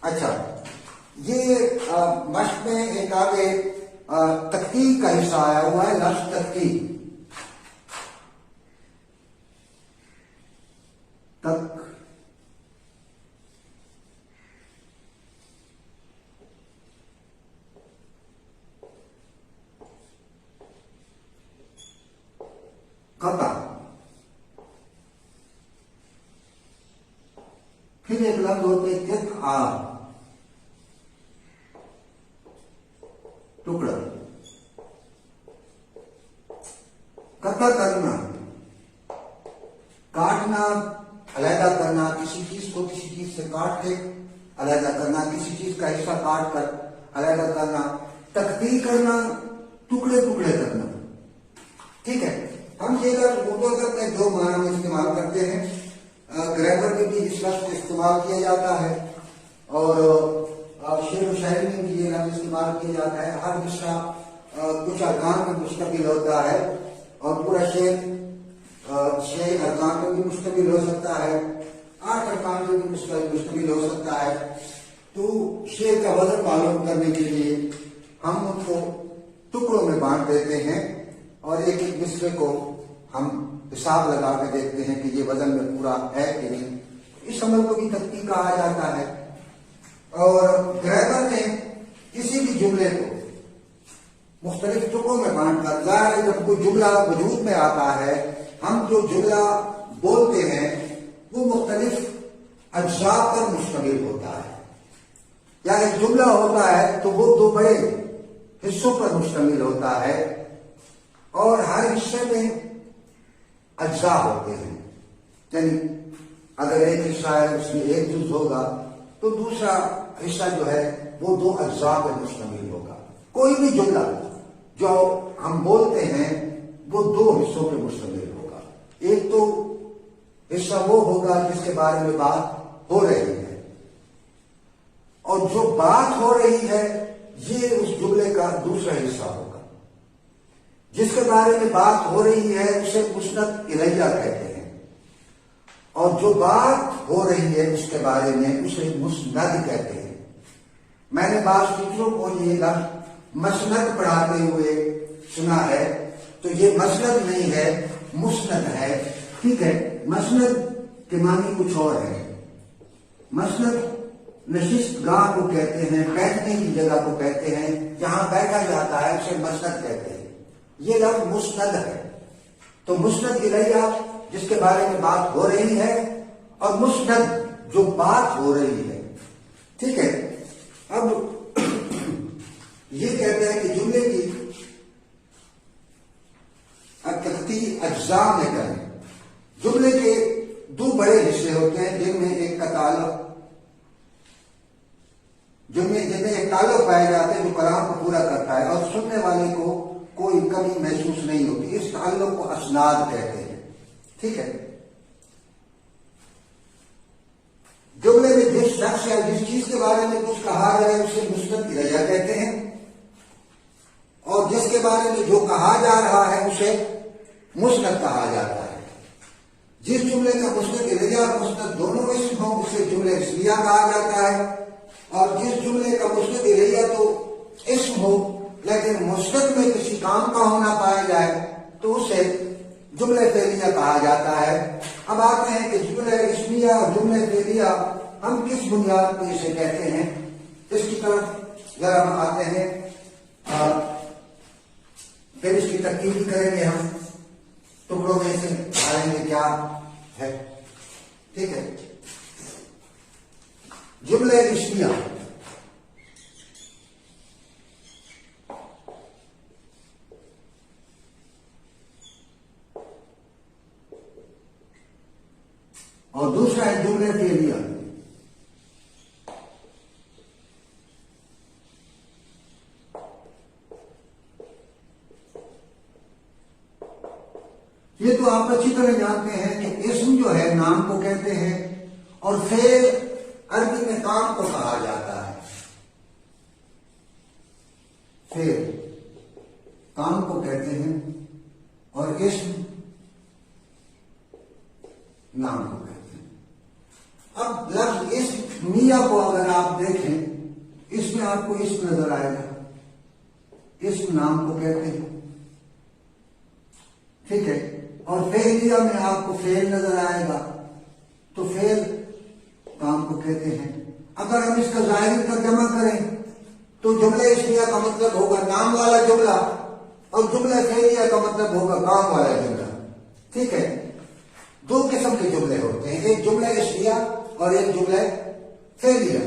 اچھا، یہ مشق میں ایک آگے تکتیک کا حصہ آیا ہوا ہے، لفظ تکتیک. قطع. پھر ایک لفظ ہوتے قطع، ٹکڑا. قطع کرنا، کاٹنا، علیحدہ کرنا، کسی چیز کو کسی چیز سے کاٹ کے علیحدہ کرنا، کسی چیز کا حصہ کاٹ کر علیحدہ کرنا. تقطیع کرنا، ٹکڑے ٹکڑے کرنا. ٹھیک ہے، ہم یہ لفظ اردو ادب میں دو معنی میں استعمال کرتے ہیں. گرامر میں بھی اس لفظ کو استعمال کیا جاتا ہے اور شعر و شاعری میں بھی یہ لفظ استعمال کیا جاتا ہے. ہر حصہ کچھ ارکان پر مشتمل ہوتا ہے اور پورا شعر 6 ارکان پر بھی مشتمل ہو سکتا ہے، 8 ارکان پر بھی مشتمل ہو سکتا ہے. تو شعر کا وزن معلوم کرنے کے لیے ہم ان کو ٹکڑوں میں بانٹ دیتے ہیں اور ایک ایک مصرے کو ہم حساب لگا کے دیکھتے ہیں کہ یہ وزن میں پورا ہے کہ نہیں. اس عمل کو بھی تقطیع کہا جاتا ہے. اور گرامر میں کسی بھی جملے کو مختلف ٹکڑوں میں بانٹ کر، ظاہر ہے جب کوئی جملہ وجود میں آتا ہے، ہم جو جملہ بولتے ہیں وہ مختلف اجزاء پر مشتمل ہوتا ہے. یا ایک جملہ ہوتا ہے تو وہ 2 بڑے حصوں پر مشتمل ہوتا ہے اور ہر حصے میں اجزاء ہوتے ہیں. یعنی اگر ایک حصہ ہے اس میں ایک جز ہوگا تو دوسرا حصہ جو ہے وہ 2 اجزاء پر مشتمل ہوگا. کوئی بھی جملہ جو ہم بولتے ہیں وہ 2 حصوں پہ مشتمل ہوگا. ایک تو حصہ وہ ہوگا جس کے بارے میں بات ہو رہی ہے، اور جو بات ہو رہی ہے یہ اس جملے کا دوسرا حصہ ہوگا. جس کے بارے میں بات ہو رہی ہے اسے مسند الیہ کہتے ہیں، اور جو بات ہو رہی ہے اس کے بارے میں اسے مسند کہتے ہیں. میں نے بعض ٹیچروں کو یہ لفظ مسند پڑھاتے ہوئے سنا ہے، تو یہ مسند نہیں ہے، مسند ہے. ٹھیک ہے، مسند کے معنی کچھ اور ہے. مسند نشست گاہ کو کہتے ہیں، بیٹھنے کی جگہ کو کہتے ہیں، جہاں بیٹھا جاتا ہے اسے مسند کہتے ہیں. یہ لفظ مسند ہے. تو مسند الیہ جس کے بارے میں بات ہو رہی ہے، اور مسند جو بات ہو رہی ہے. ٹھیک ہے، اب یہ کہتے ہیں کہ جملے کی تقطیع اجزاء میں کریں. جملے کے 2 بڑے حصے ہوتے ہیں جن میں ایک تعلق پائے جاتے ہیں جو کلام کو پورا کرتا ہے اور سننے والے کو کوئی کمی محسوس نہیں ہوتی. اس تعلق کو اسناد کہتے ہیں. ٹھیک ہے، جملے میں جس شخص یا جس چیز کے بارے میں کچھ کہا جائے اسے مسند الیہ کہتے ہیں، اور جس کے بارے میں جو کہا جا رہا ہے اسے مسند کہا جاتا ہے. جس جملے کا مسند الیہ اور مسند دونوں اسم ہوں اسے جملہ اسمیہ کہا جاتا ہے، اور جس جملے کا مسند الیہ تو اسم ہو لیکن مسند میں کسی کام کا ہونا پایا جائے تو اسے جملہ فعلیہ کہا جاتا ہے. اب آتے ہیں کہ جملہ اسمیہ اور جملہ فعلیہ ہم کس بنیاد پہ اسے کہتے ہیں. اس کی طرف ذرا ہم آتے ہیں، پھر اس کی ترکیب بھی کریں گے. ہم ٹکڑوں میں سے ڈھالیں گے کیا ہے. ٹھیک ہے، جملہ اسمیہ اور دوسرا ہے جملہ فعلیہ. یہ تو آپ اچھی طرح جانتے ہیں کہ اسم جو ہے نام کو کہتے ہیں اور فعل عربی میں کام کو کہا جاتا ہے. فعل کام کو کہتے ہیں اور اسم نام کو کہتے ہیں. اب لفظ اسم میاں کو اگر آپ دیکھیں، اس میں آپ کو اسم نظر آئے گا، اسم نام کو کہتے ہیں، ٹھیک ہے. اور فعلیہ میں آپ کو فعل نظر آئے گا، تو فعل کام کو کہتے ہیں. اگر ہم اس کا ظاہری ترجمہ کریں تو جملہ اسمیہ کا مطلب ہوگا نام والا جملہ، اور جملہ فعلیہ کا مطلب ہوگا کام والا جملہ. ٹھیک ہے. دو قسم کے جملے ہوتے ہیں، ایک جملہ اسمیہ اور ایک جملہ فعلیہ.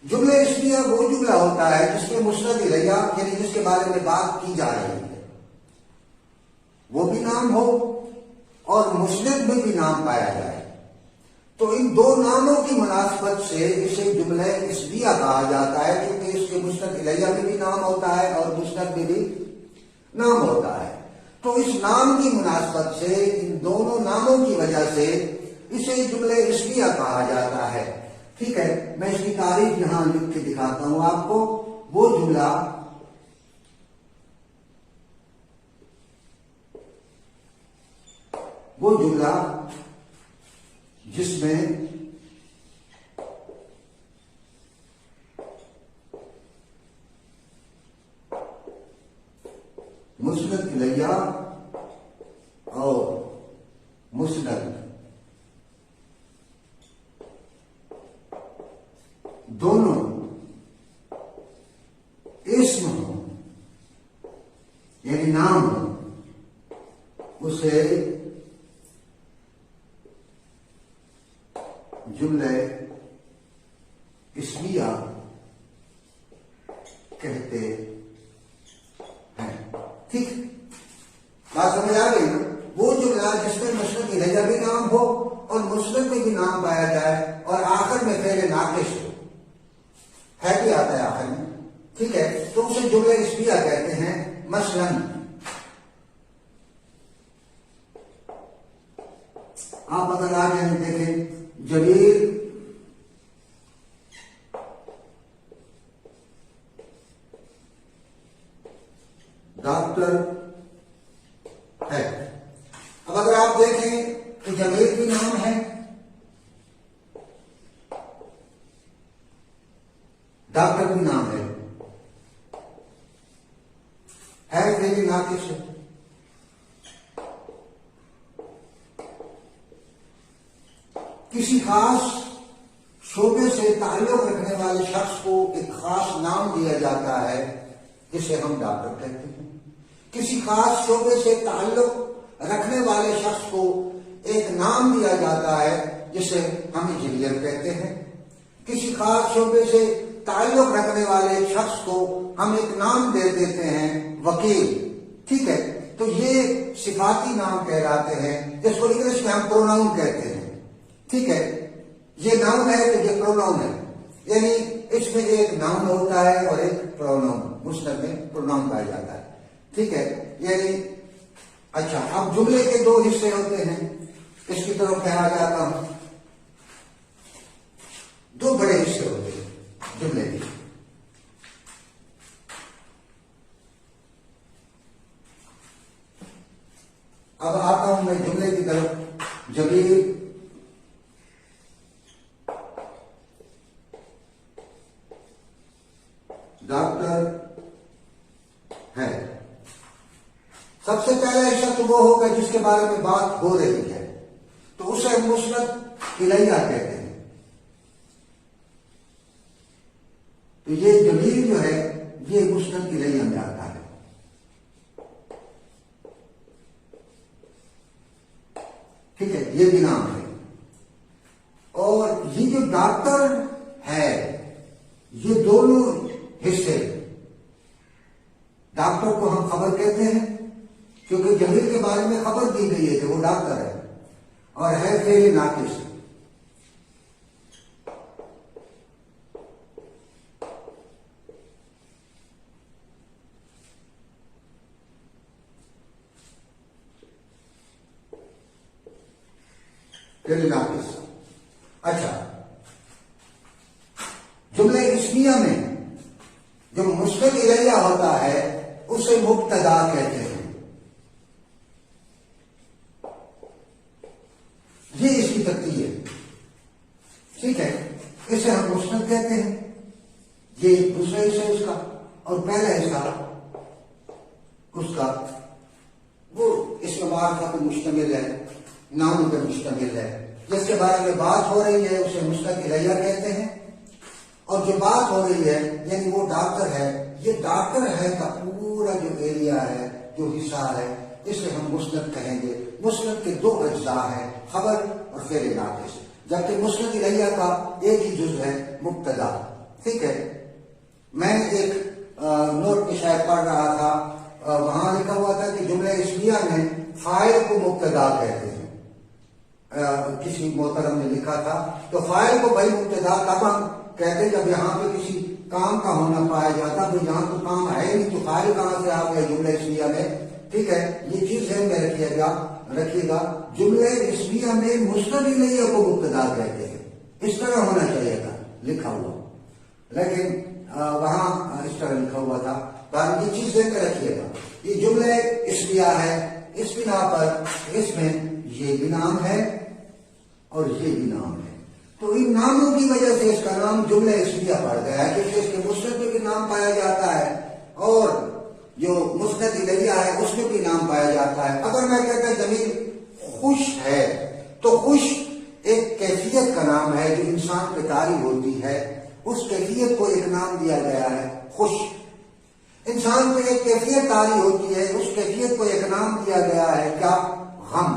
جملہ اسمیہ وہ جملہ ہوتا ہے جس میں مسند الیہ یعنی جس کے بارے میں بات کی جا رہی ہے وہ بھی نام ہو اور مسند میں بھی نام پایا جائے. تو ان دو ناموں کی مناسبت سے اسے جملہ اسمیہ کہا جاتا ہے، کیونکہ اس کے مسند الیہ میں بھی نام ہوتا ہے اور مسند میں بھی نام ہوتا ہے. تو اس نام کی مناسبت سے، ان دونوں ناموں کی وجہ سے اسے جملہ اسمیہ کہا جاتا ہے. ٹھیک ہے. میں اس کی تعریف یہاں لکھ کے دکھاتا ہوں آپ کو. وہ جملہ جس میں مسند الیہ اور مسند دونوں اسم ہوں یعنی نام ہوں، اسے جملہ اسمیہ کہتے ہیں. ٹھیک، بات سمجھ آ گئی نا؟ وہ جملہ جس میں مسند الیہ بھی نام ہو اور مسند میں بھی نام پایا جائے اور آخر میں فعل ناقص ہو، ہے بھی آتا ہے آخر میں. ٹھیک ہے. تو اسے جملہ اسمیہ کہتے ہیں. مثلاً آپ اگر آ جائیں دیکھیں، جبیر ڈاکٹر ہے. اب اگر آپ دیکھیں تو جبیر بھی نام ہے، ڈاکٹر بھی نام ہے فعل ناقص ہے. کسی خاص شعبے سے تعلق رکھنے والے شخص کو ایک خاص نام دیا جاتا ہے جسے ہم ڈاکٹر کہتے ہیں. کسی خاص شعبے سے تعلق رکھنے والے شخص کو ایک نام دیا جاتا ہے جسے ہم انجینئر کہتے ہیں. کسی خاص شعبے سے تعلق رکھنے والے شخص کو ہم ایک نام دے دیتے ہیں وکیل. ٹھیک ہے. تو یہ صفاتی نام کہلاتے ہیں، جس کو انگلش میں ہم پروناؤن کہتے ہیں. ٹھیک ہے. یہ ناؤن ہے تو یہ پروناؤن ہے، یعنی اس میں ایک ناؤن ہوتا ہے اور ایک پروناؤن، مسند میں پروناؤن پایا جاتا ہے. ٹھیک ہے. یعنی اچھا، اب جملے کے دو حصے ہوتے ہیں، اس کی طرف کہا جاتا ہوں. دو بڑے حصے ہوتے ہیں جملے کے. اب آتا ہوں میں جملے کی طرف. جبیر ڈاکٹر ہے. سب سے پہلا حصہ تو وہ ہوگا جس کے بارے میں بات ہو رہی ہے، تو اسے مسند الیہ کہتے ہیں. تو یہ جبیر جو ہے یہ مسند الیہ میں آتا ہے. ٹھیک ہے. یہ بھی نام ہے. اور یہ جو ڈاکٹر ہے، یہ دونوں حصے، ڈاکٹر کو ہم خبر کہتے ہیں کیونکہ جبیر کے بارے میں خبر دی گئی ہے کہ وہ ڈاکٹر ہے اور ہے فعل ناقص. فعل ناقص. اچھا، جملہ اسمیہ میں جو مسند الیہ ہوتا ہے اسے مبتدا کہتے ہیں. یہ اس کی ترتیب ہے. مسند کہتے ہیں، یہ دوسرا حصہ اس کا، اور پہلا حصہ اس کا وہ اس میں معرفہ پر مشتمل ہے، ناموں پر مشتمل ہے، جس کے بارے میں بات ہو رہی ہے اسے مسند الیہ کہتے ہیں، اور جو بات ہو رہی ہے یعنی وہ ڈاکٹر ہے، یہ ڈاکٹر ہے کا پورا جو ایریا ہے، جو حصہ ہے، اسے ہم مسند کہیں گے۔ مسند کے دو اجزاء ہیں، خبر اور فعل ناقص، جبکہ مسند الیہ کا ایک ہی جز ہے، مبتدا۔ ٹھیک ہے، میں ایک نوٹ میں شاید پڑھ رہا تھا، وہاں لکھا ہوا تھا کہ جملہ اسمیہ میں فاعل کو مبتدا کہتے ہیں، کسی محترم نے لکھا تھا، تو فاعل کو بھائی مبتدا تب ہم کہتے ہیں جب یہاں پہ کسی کام کا ہونا پایا جاتا، بھائی یہاں تو کام ہے نہیں تو فاعل کہاں سے آ گیا جملہ اسمیہ میں؟ ٹھیک ہے، یہ چیز ذہن میں رکھیے گا، جملہ اسمیہ میں مسند الیہ کو مبتدا کہتے ہیں، اس طرح ہونا چاہیے تھا لکھا ہوا، لیکن وہاں اس طرح لکھا ہوا تھا۔ یہ چیز ذہن میں رکھیے گا، یہ جملہ اسمیہ ہے، اس بنا پر اس میں یہ بھی نام ہے اور یہ بھی نام ہے، تو ان ناموں کی وجہ سے اس کا نام جملہ اسمیہ پڑ گیا ہے، کیونکہ اس کے مسند میں بھی نام پایا جاتا ہے اور جو مسند الیہ ہے اس میں بھی نام پایا جاتا ہے۔ اگر میں کہتا زمین خوش ہے تو خوش ایک کیفیت کا نام ہے جو انسان پہ طاری ہوتی ہے، اس کیفیت کو ایک نام دیا گیا ہے خوش۔ انسان پہ ایک کیفیت طاری ہوتی ہے، اس کیفیت کو ایک نام دیا گیا ہے کیا؟ غم۔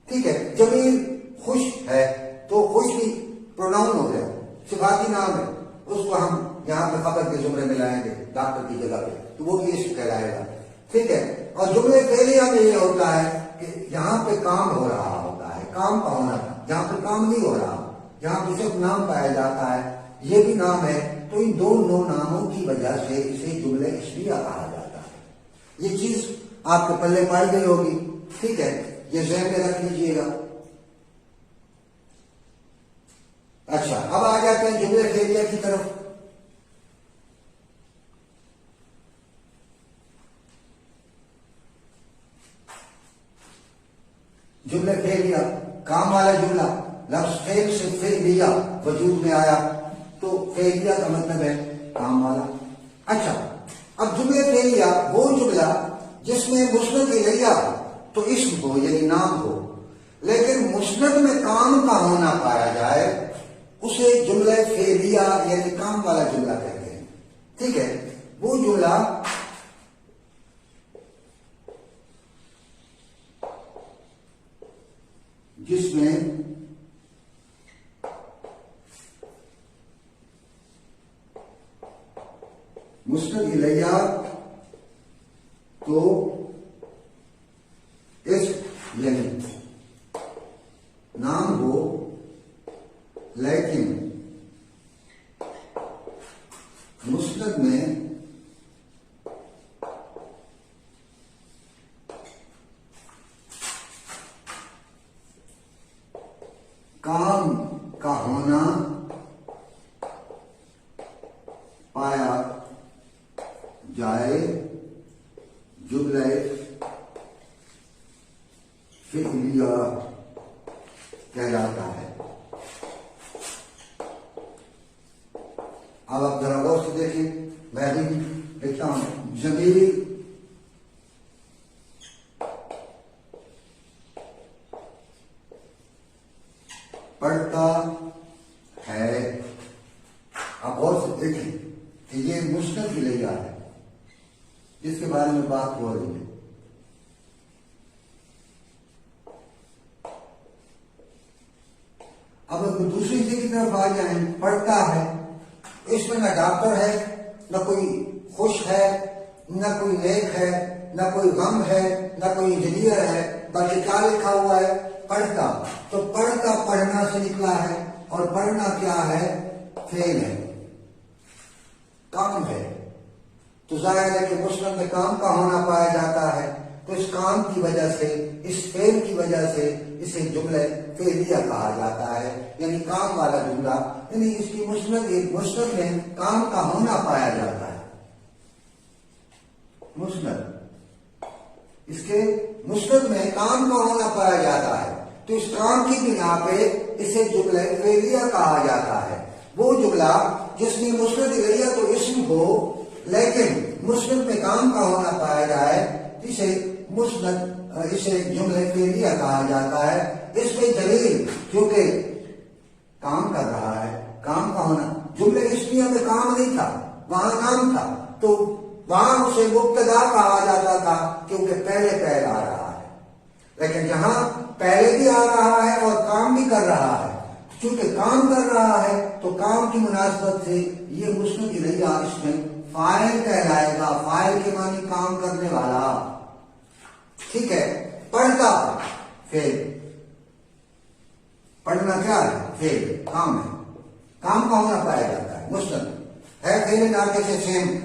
ٹھیک ہے، جمیل خوش ہے تو خوش بھی پروناؤن ہو گیا، صفاتی نام ہے، اس کو ہم یہاں پہ خبر کے زمرے میں لائیں گے ڈاکٹر کی جگہ پہ، تو وہ بھی اسم کہلائے گا۔ ٹھیک ہے، اور جملے فعلیہ میں یہ ہوتا ہے کہ یہاں پہ کام ہو رہا ہوتا ہے، کام کا ہونا، جہاں پہ کام نہیں ہو رہا، جہاں پہ صرف نام پایا جاتا ہے، یہ بھی نام ہے، تو ان دونوں ناموں کی وجہ سے اسے جملہ اسمیہ کہا جاتا ہے۔ یہ چیز آپ کے پلے پائی گئی ہوگی، ٹھیک ہے، یہ ذہن میں رکھ لیجیے گا۔ اچھا، اب آ جاتے ہیں جملے فعلیہ کی طرف۔ جملہ فعلیہ، کام والا جملہ، لفظ فعل سے فعلیہ وجود میں آیا تو فعلیہ کا مطلب ہے کام والا۔ اچھا، اب جملہ فعلیہ وہ جملہ جس میں مسند الیہ تو اسم ہو یعنی نام ہو، لیکن مسند میں کام کا ہونا پایا جائے، اسے جملہ فعلیہ یعنی کام والا جملہ کہتے ہیں۔ ٹھیک ہے، وہ جملہ جس میں مسند الیہ تو اسم یعنی نام ہو، لیکن مسند میں کام کا ہونا پایا جائے، جملہ فعلیہ کہلاتا ہے۔ اب آپ ذرا غور سے دیکھیں، میں بھی لکھتا ہوں، ضمیر پڑھتا ہے۔ آپ غور سے دیکھیں کہ یہ مسند الیہ ہے جس کے بارے میں بات ہو رہی ہے۔ اب دوسری چیز کی طرف آ جائیں، پڑھتا ہے، اس میں نہ ڈاکٹر ہے، نہ کوئی خوش ہے، نہ کوئی نیک ہے، نہ کوئی غم ہے، نہ کوئی انجینئر ہے، بلکہ کیا لکھا ہوا ہے؟ پڑھتا۔ تو پڑھتا پڑھنا سے نکلا ہے، اور پڑھنا کیا ہے؟ فعل ہے، کام ہے، تو ظاہر ہے کہ مسند میں کام کا ہونا پایا جاتا ہے، تو اس کام کی وجہ سے، اس فعل کی وجہ سے اسے جملہ فعلیہ کہا جاتا ہے، یعنی کام والا جملہ، یعنی اس کی مسند میں کام کا ہونا پایا جاتا ہے۔ مسند، اس کے مسند میں کام کا ہونا پایا جاتا ہے، تو اس کام کی بنا پہ اسے جملہ فعلیہ کہا جاتا ہے. وہ جملہ جس میں مسند الیہ تو اسم ہو لیکن مسند میں کام کا ہونا پایا جائے اسے جملہ فعلیہ کہا جاتا ہے. اس میں دلیل کیونکہ کام کر رہا ہے، کام کا ہونا. جملہ اسمیہ میں کام نہیں تھا، وہاں نام تھا، تو وہاں اسے مبتدا کہا جاتا تھا کیونکہ پہلے فعل آ رہا ہے. لیکن جہاں پہلے بھی آ رہا ہے اور کام بھی کر رہا ہے، چونکہ کام کر رہا ہے تو کام کی مناسبت سے یہ مسند الیہ اس میں فاعل کہلائے گا. فاعل کے معنی کام کرنے والا. ٹھیک ہے. پڑھتا فعل، پڑھنا کیا ہے؟ فعل، کام ہے، کام کا ہونا پایا جاتا ہے. مسند ہے فعل ناقص سے سیم.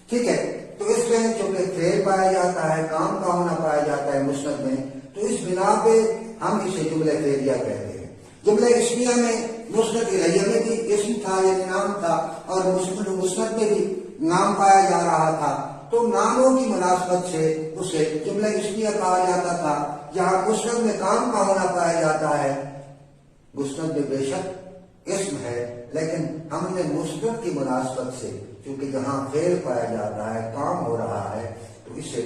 ٹھیک ہے. تو اس میں چونکہ فعل پایا جاتا ہے، کام کا ہونا پایا جاتا ہے مسند میں، تو اس بنا پہ ہم اسے جملہ فعلیہ کہتے ہیں. جملہ اسمیہ میں مسند الیہ میں بھی اسم تھا یعنی نام تھا، اور مسند میں بھی نام پایا جا رہا تھا، تو ناموں کی مناسبت سے اسے جملہ اسمیہ کہا جاتا تھا. جہاں مسند میں کام کا ہونا پایا جاتا ہے، مسند میں بے شک اسم ہے لیکن ہم نے مسند کی مناسبت سے کیونکہ جہاں فعل پایا جاتا ہے، کام ہو رہا ہے، تو اسے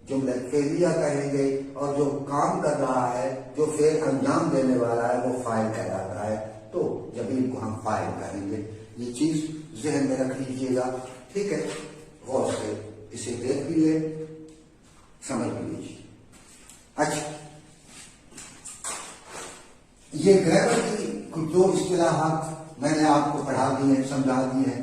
جملہ فعلیہ کہیں گے. اور جو کام کر رہا ہے، جو فعل انجام دینے والا ہے، وہ فاعل کہلاتا ہے. تو ضمیر کو ہم فاعل کہیں گے. یہ چیز ذہن میں رکھ لیجیے گا. ٹھیک ہے. غور سے اسے دیکھ بھی لیں، سمجھ بھی لیجیے. اچھا، یہ گریمر کی کچھ دو اصطلاحات میں نے آپ کو پڑھا دی ہیں، سمجھا دی ہیں.